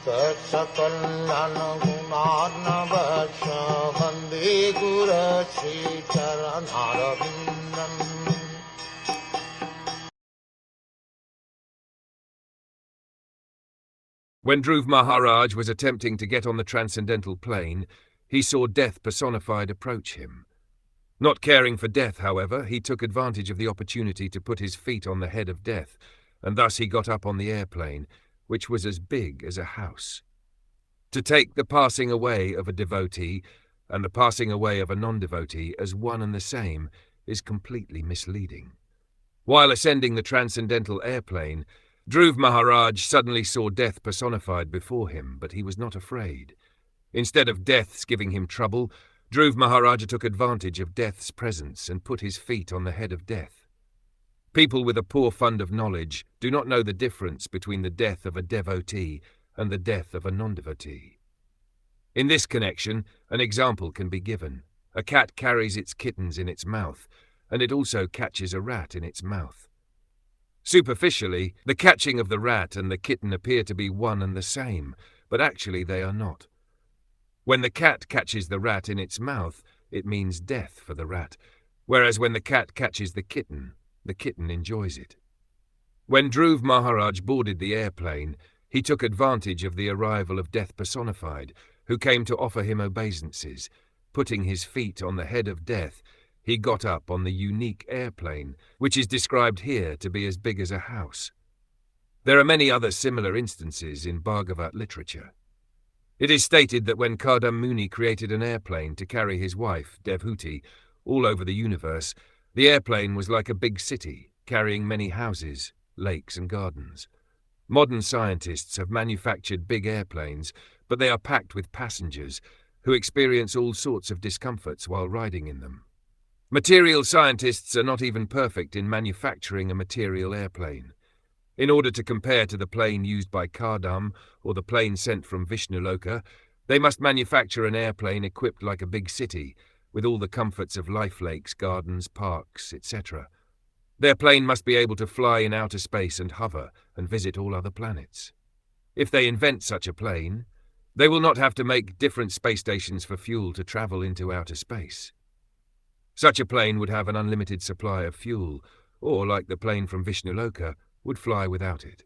Saksakallan gunarnavasya Vande Guru Sri Charanarabindam. When Dhruv Maharaj was attempting to get on the transcendental plane, he saw death personified approach him. Not caring for death, however, he took advantage of the opportunity to put his feet on the head of death, and thus he got up on the airplane, which was as big as a house. To take the passing away of a devotee and the passing away of a non-devotee as one and the same is completely misleading. While ascending the transcendental airplane, Dhruv Maharaj suddenly saw death personified before him, but he was not afraid. Instead of death's giving him trouble, Dhruv Maharaj took advantage of death's presence and put his feet on the head of death. People with a poor fund of knowledge do not know the difference between the death of a devotee and the death of a non-devotee. In this connection, an example can be given. A cat carries its kittens in its mouth, and it also catches a rat in its mouth. Superficially, the catching of the rat and the kitten appear to be one and the same, but actually they are not. When the cat catches the rat in its mouth, it means death for the rat, whereas when the cat catches the kitten enjoys it. When Dhruv Maharaj boarded the airplane, he took advantage of the arrival of death personified, who came to offer him obeisances. Putting his feet on the head of death, he got up on the unique airplane, which is described here to be as big as a house. There are many other similar instances in Bhagavat literature. It is stated that when Kadam Muni created an airplane to carry his wife, Devhuti, all over the universe, the airplane was like a big city, carrying many houses, lakes and gardens. Modern scientists have manufactured big airplanes, but they are packed with passengers who experience all sorts of discomforts while riding in them. Material scientists are not even perfect in manufacturing a material airplane. In order to compare to the plane used by Kadam or the plane sent from Vishnuloka, they must manufacture an airplane equipped like a big city, with all the comforts of life lakes, gardens, parks, etc. Their plane must be able to fly in outer space and hover and visit all other planets. If they invent such a plane, they will not have to make different space stations for fuel to travel into outer space. Such a plane would have an unlimited supply of fuel, or, like the plane from Vishnuloka, would fly without it.